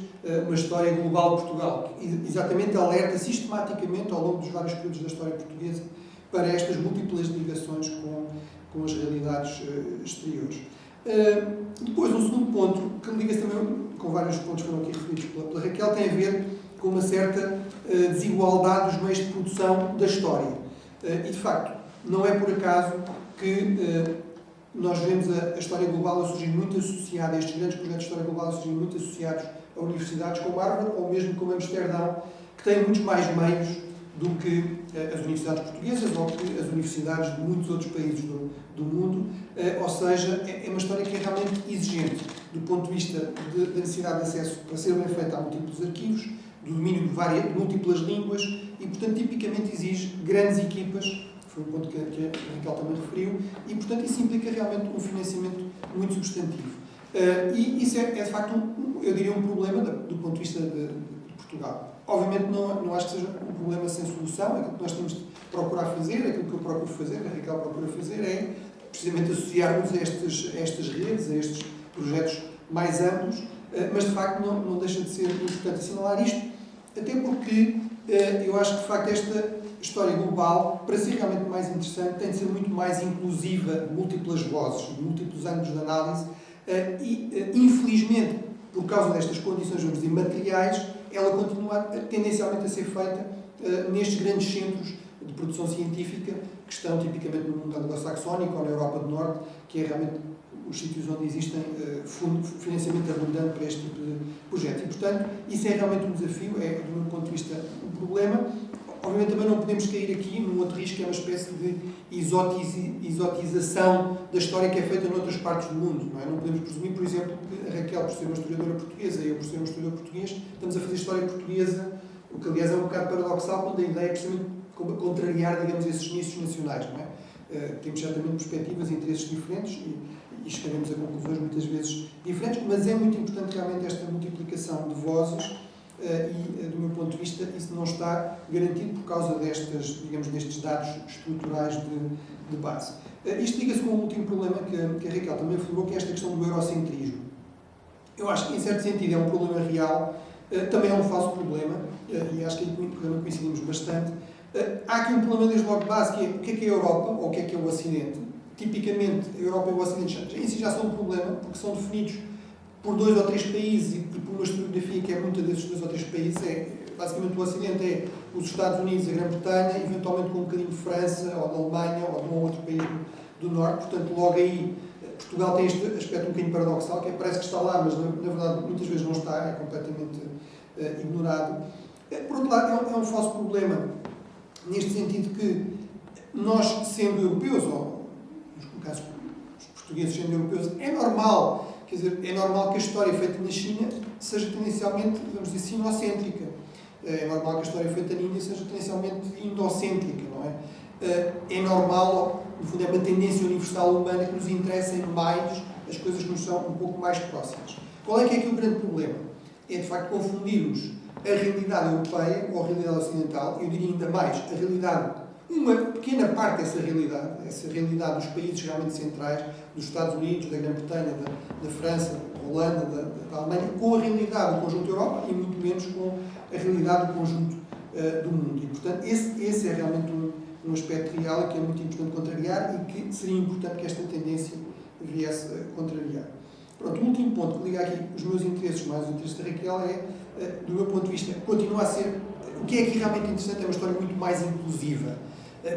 uma história global de Portugal, que exatamente alerta sistematicamente ao longo dos vários períodos da história portuguesa para estas múltiplas ligações com as realidades exteriores. Depois, um segundo ponto, que liga-se também com vários pontos que foram aqui referidos pela Raquel, tem a ver com uma certa desigualdade dos meios de produção da história. E, de facto, não é por acaso que nós vemos a história global a surgir muito associada, estes grandes projetos de história global a surgir muito associados a universidades como Harvard ou mesmo como Amsterdão, que têm muitos mais meios do que as universidades portuguesas ou que as universidades de muitos outros países do mundo. Ou seja, é uma história que é realmente exigente do ponto de vista da necessidade de acesso para ser bem feita a múltiplos arquivos, do domínio de múltiplas línguas e, portanto, tipicamente exige grandes equipas. Foi um ponto que a Raquel também referiu, e, portanto, isso implica realmente um financiamento muito substantivo. E isso é de facto, eu diria, um problema do ponto de vista de Portugal. Obviamente, não acho que seja um problema sem solução. Aquilo que nós temos de procurar fazer, aquilo que eu procuro fazer, que a Raquel procura fazer, é precisamente associarmos a estas redes, a estes projetos mais amplos, mas, de facto, não deixa de ser importante assinalar isto, até porque eu acho que, de facto, esta história global, para ser realmente mais interessante, tem de ser muito mais inclusiva de múltiplas vozes, de múltiplos ângulos de análise e, infelizmente, por causa destas condições, vamos dizer, materiais, ela continua tendencialmente a ser feita nestes grandes centros de produção científica que estão tipicamente no mundo anglo-saxónico ou na Europa do Norte, que é realmente os sítios onde existem financiamento abundante para este tipo de projeto. E, portanto, isso é realmente um desafio, é, do meu ponto de vista, um problema. Obviamente também não podemos cair aqui num outro risco, que é uma espécie de exotização da história que é feita noutras partes do mundo. Não é? Não podemos presumir, por exemplo, que a Raquel, por ser uma historiadora portuguesa, e eu, por ser um historiador português, estamos a fazer história portuguesa, o que, aliás, é um bocado paradoxal, quando a ideia é precisamente contrariar, digamos, esses nichos nacionais. Não é? Temos certamente perspectivas e interesses diferentes e chegamos a conclusões muitas vezes diferentes, mas é muito importante realmente esta multiplicação de vozes e, do meu ponto de vista, isso não está garantido por causa destes dados estruturais de base. Isto liga-se com o último problema que a Raquel também falou, que é esta questão do eurocentrismo. Eu acho que, em certo sentido, é um problema real, também é um falso problema, e acho que aí coincidimos bastante. Há aqui um problema desde logo de base, que é o que é a Europa, ou o que é o Ocidente. Tipicamente, a Europa e o Ocidente em si já são um problema, porque são definidos por 2 ou 3 países e por uma historiografia que é muita desses 2 ou 3 países. Basicamente, o Ocidente é os Estados Unidos, a Grã-Bretanha, eventualmente com um bocadinho de França, ou da Alemanha, ou de um outro país do Norte. Portanto, logo aí, Portugal tem este aspecto um bocadinho paradoxal, que parece que está lá, mas na verdade muitas vezes não está, é completamente ignorado. Por outro lado, é um falso problema, neste sentido que nós, sendo europeus, ou no caso os portugueses sendo europeus, é normal, quer dizer, é normal que a história feita na China seja tendencialmente, vamos dizer, sinocêntrica. É normal que a história feita na Índia seja tendencialmente indocêntrica, não é? É normal, no fundo, é uma tendência universal humana que nos interessem mais as coisas que nos são um pouco mais próximas. Qual é que é aqui o grande problema? É, de facto, confundirmos a realidade europeia ou a realidade ocidental, eu diria ainda mais, a realidade, uma pequena parte dessa realidade, essa realidade dos países realmente centrais, dos Estados Unidos, da Grã-Bretanha, da França, da Holanda, da Alemanha, com a realidade do conjunto da Europa e muito menos com a realidade do conjunto do mundo. E, portanto, esse é realmente um aspecto real e que é muito importante contrariar e que seria importante que esta tendência viesse a contrariar. Pronto, o último ponto que liga aqui os meus interesses mais os interesses da Raquel do meu ponto de vista, continua a ser, o que é aqui realmente interessante é uma história muito mais inclusiva,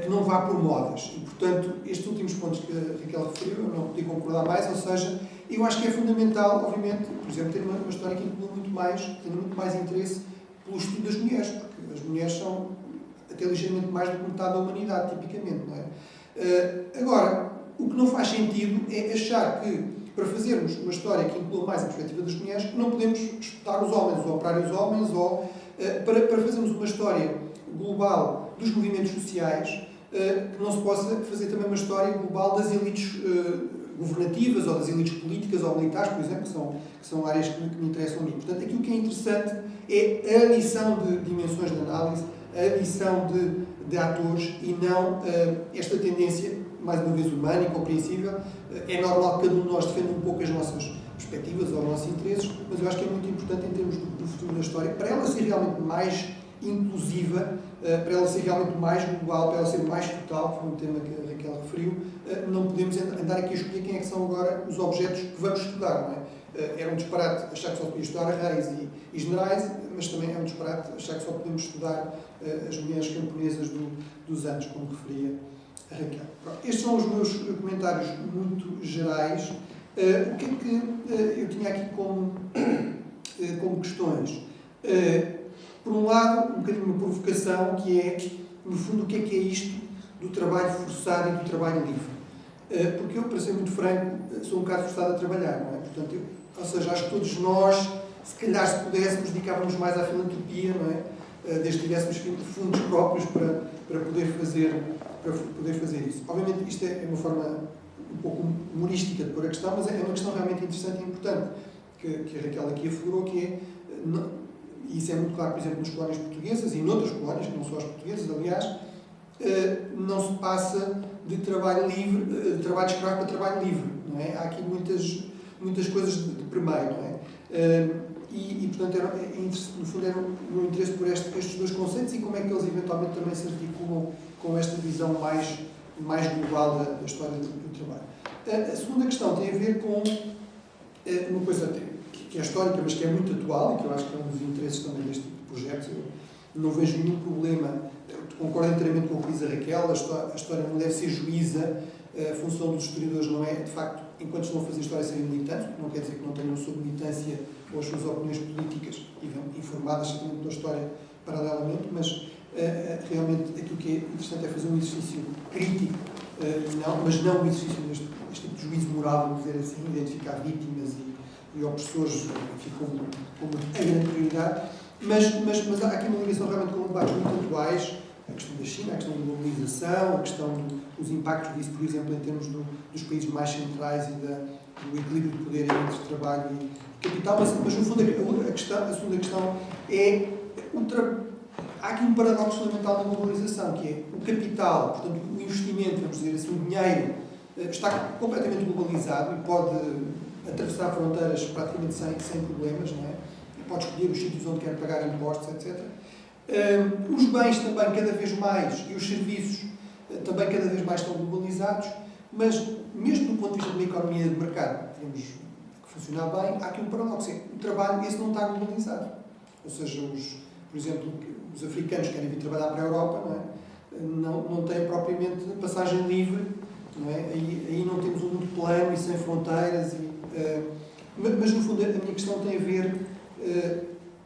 que não vá por modas. E, portanto, estes últimos pontos que a Raquel referiu, eu não podia concordar mais, ou seja, eu acho que é fundamental, obviamente, por exemplo, ter uma história que inclua muito mais interesse pelo estudo das mulheres, porque as mulheres são até ligeiramente mais do que metade da humanidade, tipicamente, não é? Agora, o que não faz sentido é achar que, para fazermos uma história que inclua mais a perspectiva das mulheres, não podemos estudar os homens, ou operar os homens, ou para fazermos uma história global dos movimentos sociais, que não se possa fazer também uma história global das elites governativas, ou das elites políticas ou militares, por exemplo, que são áreas que me interessam a mim. Portanto, aquilo que é interessante é a adição de dimensões de análise, a adição de atores e não esta tendência, mais uma vez, humana e compreensível. É normal que cada um de nós defenda um pouco as nossas perspectivas ou os nossos interesses, mas eu acho que é muito importante em termos do futuro da história, para ela ser realmente mais inclusiva, para ela ser realmente mais global, para ela ser mais total, que foi um tema que a Raquel referiu, não podemos andar aqui a escolher quem é que são agora os objetos que vamos estudar, não é? Era um disparate achar que só podíamos estudar reis e generais, mas também é um disparate achar que só podemos estudar as mulheres camponesas dos Andes, como referia a Raquel. Estes são os meus comentários muito gerais. O que é que eu tinha aqui como questões? Por um lado, um bocadinho uma provocação, que é, no fundo, o que é isto do trabalho forçado e do trabalho livre? Porque eu, para ser muito franco, sou um bocado forçado a trabalhar, não é? Portanto, ou seja, acho que todos nós, se calhar, se pudéssemos, dedicávamos mais à filantropia, não é? Desde que tivéssemos fundos próprios para poder fazer isso. Obviamente, isto é uma forma um pouco humorística de pôr a questão, mas é uma questão realmente interessante e importante, que a Raquel aqui aflorou, que é, e isso é muito claro, por exemplo, nas colónias portuguesas e noutras colónias, que não só as portuguesas, aliás, não se passa de trabalho livre, de trabalho escravo para trabalho livre, não é? Há aqui muitas coisas de primeiro, não é? E portanto, no fundo, era o meu interesse por estes dois conceitos e como é que eles eventualmente também se articulam com esta visão mais global da história do trabalho. A segunda questão tem a ver com uma coisa que é histórica, mas que é muito atual e que eu acho que é um dos interesses também deste tipo de projetos. Eu não vejo nenhum problema, concordo inteiramente com o que diz a Raquel, a história não deve ser juíza, a função dos historiadores não é, de facto, enquanto estão a fazer história, serem militantes, não quer dizer que não tenham sua militância ou as suas opiniões políticas informadas da história paralelamente, mas realmente aquilo que é interessante é fazer um exercício crítico, mas não um exercício deste tipo de juízo moral, vamos dizer assim, identificar vítimas e opressores, enfim, como a grande prioridade, mas há aqui uma ligação realmente com debates muito atuais, a questão da China, a questão da globalização, a questão do os impactos disso, por exemplo, em termos dos países mais centrais e do equilíbrio de poder entre trabalho e capital, mas no fundo a segunda questão é há aqui um paradoxo fundamental da globalização, que é o capital, portanto o investimento, vamos dizer assim, o dinheiro está completamente globalizado e pode atravessar fronteiras praticamente sem problemas, não é? E pode escolher os sítios onde quer pagar impostos, etc. Os bens também cada vez mais e os serviços também cada vez mais estão globalizados, mas mesmo do ponto de vista de uma economia de mercado, temos que funcionar bem, há aqui um paradoxo. O trabalho, esse não está globalizado. Ou seja, por exemplo, os africanos que querem vir trabalhar para a Europa, não têm propriamente passagem livre, não é? Aí não temos um mundo plano e sem fronteiras. Mas, no fundo, a minha questão tem a ver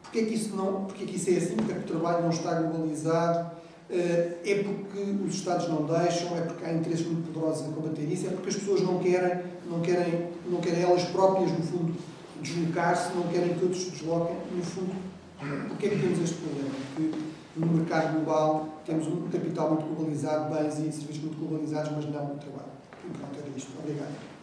porque é que isso é assim, porque é que o trabalho não está globalizado. É porque os Estados não deixam, é porque há interesses muito poderosos a combater isso, é porque as pessoas não querem elas próprias, no fundo, deslocar-se, não querem que outros se desloquem. No fundo, porque é que temos este problema? Que no mercado global temos um capital muito globalizado, bens e serviços muito globalizados, mas não o trabalho. E pronto, era isto. Obrigado.